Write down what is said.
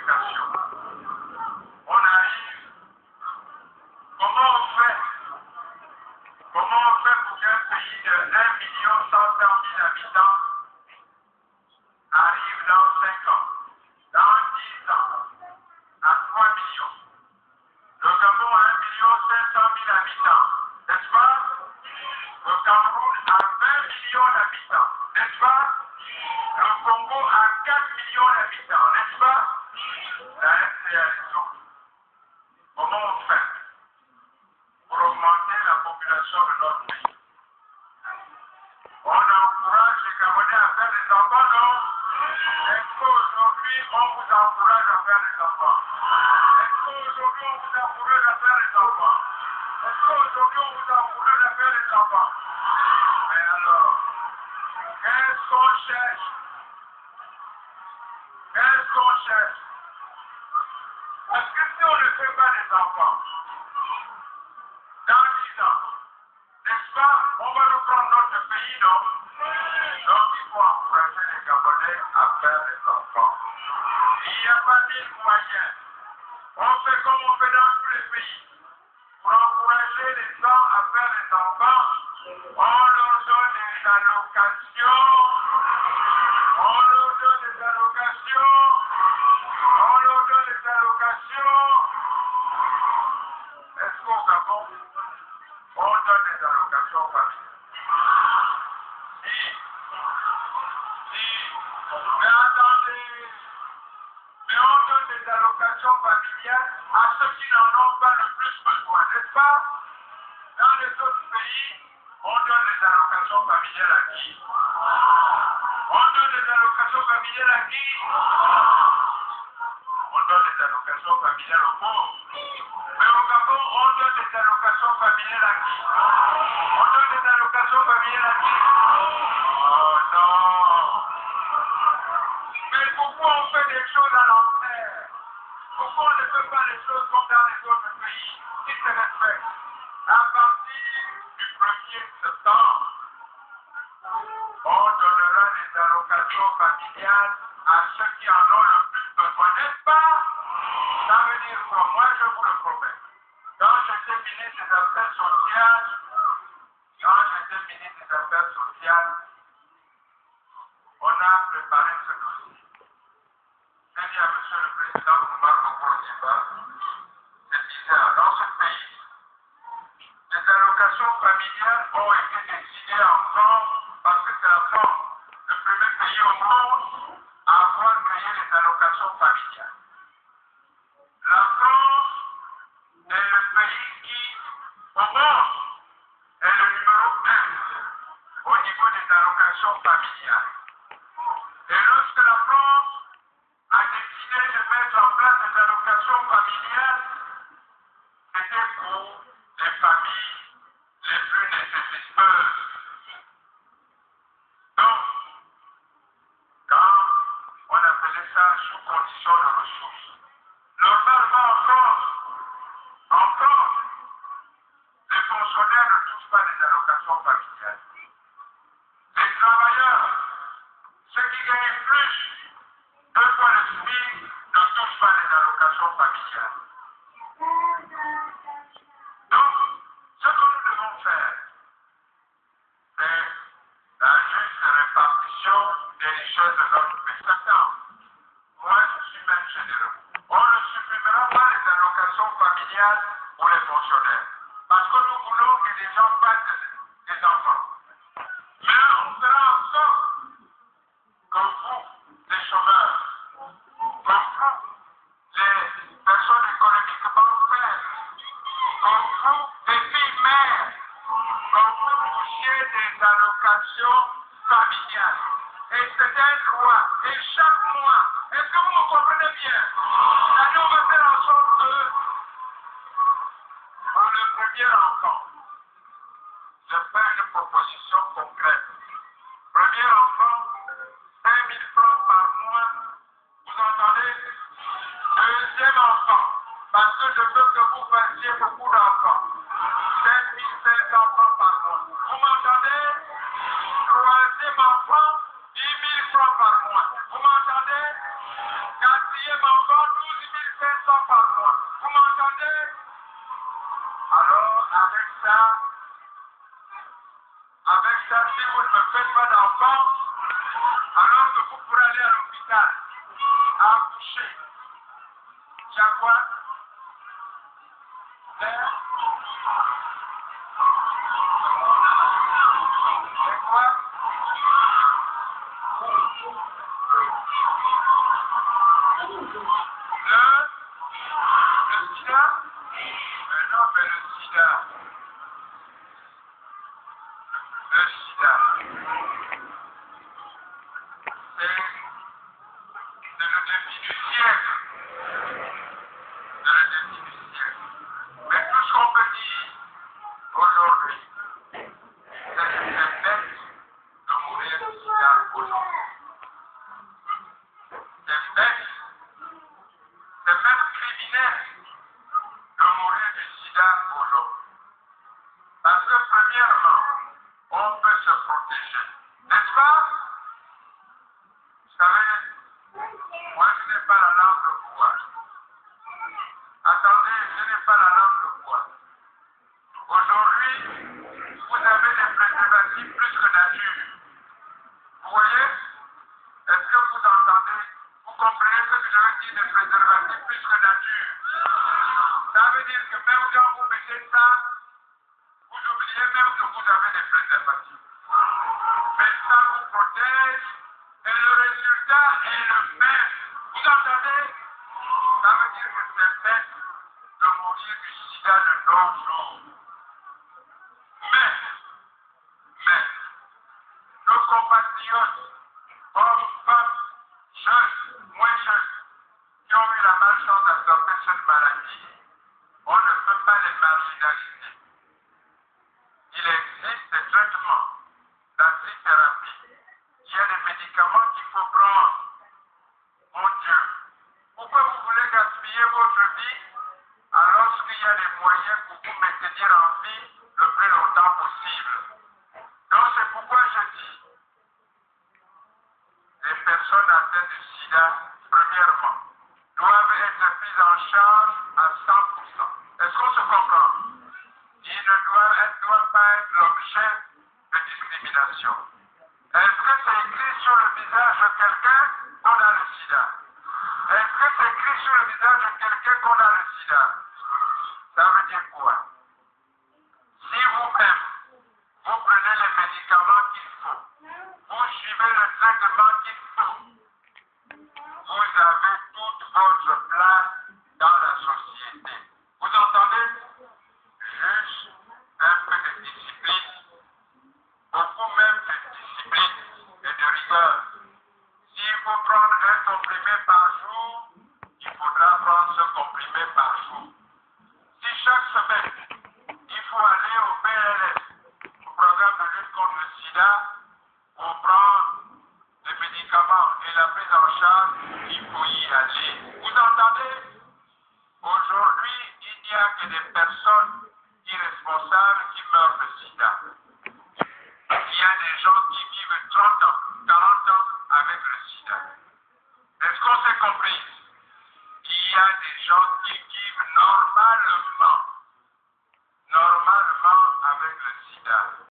l'éducation. On arrive, comment on fait pour qu'un pays de 1 100 000 habitants arrive dans 5 ans, dans 10 ans, à 3 millions? Le Gabon a 1 500 000 habitants, n'est-ce pas? Le Cameroun a 20 millions d'habitants, n'est-ce pas? Le Congo a 4 millions d'habitants, n'est-ce pas? La RCA les autres. Comment on fait pour augmenter la population de notre pays? On encourage les Camerounais à faire des enfants, non? Est-ce qu'aujourd'hui on vous encourage à faire des enfants? Est-ce qu'aujourd'hui on vous encourage à faire des enfants? Est-ce qu'aujourd'hui on vous encourage à faire des enfants? Mais alors, qu'est-ce qu'on cherche? Qu'est-ce qu'on cherche? Parce que si on ne fait pas des enfants, dans 10 ans, n'est-ce pas, on va reprendre notre pays, non? Donc il faut encourager les Gabonais à faire des enfants. Il n'y a pas mille moyens. On fait comme on fait dans tous les pays. Pour encourager les gens à faire des enfants, on leur donne des allocations. On leur donne des allocations. On leur donne des allocations. Est-ce qu'au Gabon, on donne des allocations familiales? Si. Mais attendez. Mais on donne des allocations familiales à ceux qui n'en ont pas le plus besoin, n'est-ce pas? Dans les autres pays, on donne des allocations familiales à qui? On donne des allocations familiales à qui? On donne des allocations familiales aux pauvres. Mais au Gabon, on donne des allocations familiales à qui? On donne des allocations familiales à qui? Oh non! Mais pourquoi on fait des choses à l'envers? Pourquoi on ne fait pas les choses comme dans les autres pays qui se respectent? À partir du 1er septembre, on donnera des allocations familiales à ceux qui en ont le plus besoin, n'est-ce pas? Ça veut dire quoi? Moi, je vous le promets. Quand j'étais ministre des Affaires sociales, on a préparé ce dossier. J'ai dit à Monsieur le Président Oumar Bongo-Ondimba, je disais, dans ce pays, les allocations familiales ont été décidées encore parce que c'est la France, le premier pays au monde à avoir créé les allocations familiales. La France est le pays qui, au monde, est le numéro 1 au niveau des allocations familiales. Et lorsque la France a décidé de mettre en place des allocations familiales, c'était pour les familles les plus nécessiteuses. Donc, quand on appelait ça sous condition de ressources, normalement en France, les fonctionnaires ne touchent pas les allocations familiales. Les travailleurs, ceux qui gagnent plus, 2 fois le SMIC, ne touchent pas les allocations familiales. Donc, ce que nous devons faire, c'est la juste répartition des richesses de notre pays. Maintenant, moi je suis même généreux. On ne supprimera pas les allocations familiales pour les fonctionnaires. Parce que nous voulons que les gens fassent des enfants. Mais on fera en sorte que vous, les chômeurs, comme vous, les personnes économiquement faibles, comme vous, les filles mères, comme vous touchiez des allocations familiales. Et c'est un droit. Et chaque mois, est-ce que vous me comprenez bien? C'est-à-dire on va faire en sorte que pour le premier enfant, je fais une proposition concrète. Premier enfant, 5 000 francs par mois. Vous entendez? Deuxième enfant, parce que je veux que vous fassiez beaucoup d'enfants. 7 500 francs par mois. Vous m'entendez? Troisième enfant, 10 000 francs par mois. Vous m'entendez? Quatrième enfant, si vous ne me faites pas d'enfant, alors que vous pourrez aller à l'hôpital, accoucher. Tu as quoi? C'est quoi? Le sida? Mais non, mais le sida. Le sida. C'est le défi du siècle. C'est le défi du siècle. Mais tout ce qu'on peut dire aujourd'hui, c'est que c'est bête de mourir du sida aujourd'hui. C'est bête. C'est même criminel de mourir du sida aujourd'hui. Parce que premièrement, on peut se protéger. N'est-ce pas? Vous savez, moi je n'ai pas la langue de bois. Attendez, je n'ai pas la langue de bois. Aujourd'hui, vous avez des préservatifs plus que nature. Vous voyez? Est-ce que vous entendez? Vous comprenez ce que je veux dire des préservatifs plus que nature? Ça veut dire que même quand vous mettez ça, vous oubliez même que vous avez des préservatifs. Mais ça vous protège et le résultat est le même. Vous entendez? Ça veut dire que c'est bête de mourir du sida de nos jours. Mais, nos compatriotes, hommes, femmes, jeunes, moins jeunes, qui ont eu la malchance d'attraper cette maladie, on ne peut pas les marginaliser. Il existe des traitements, la trithérapie. Il y a des médicaments qu'il faut prendre. Mon Dieu, pourquoi vous voulez gaspiller votre vie alors qu'il y a des moyens pour vous maintenir en vie le plus longtemps possible? Donc c'est pourquoi je dis, les personnes atteintes du sida, premièrement, doivent être prises en charge à 100%. Est-ce qu'on se comprend? Ils ne doivent pas être l'objet de discrimination. Est-ce que c'est écrit sur le visage de quelqu'un qu'on a le sida? Est-ce que c'est écrit sur le visage de quelqu'un qu'on a le sida? Ça veut dire quoi? Si vous-même, vous prenez les médicaments qu'il faut, vous suivez le traitement qu'il faut, vous avez toute votre place dans la société. Vous entendez? Juste un peu de discipline, beaucoup même de discipline et de rigueur. S'il faut prendre un comprimé par jour, il faudra prendre ce comprimé par jour. Si chaque semaine, il faut aller au PLS, au programme de lutte contre le sida, pour prendre des médicaments et la prise en charge, il faut y aller. Vous entendez? Aujourd'hui, il n'y a que des personnes irresponsables qui meurent de sida. Il y a des gens qui vivent 30 ans, 40 ans avec le sida. Est-ce qu'on s'est compris? Il y a des gens qui vivent normalement avec le sida.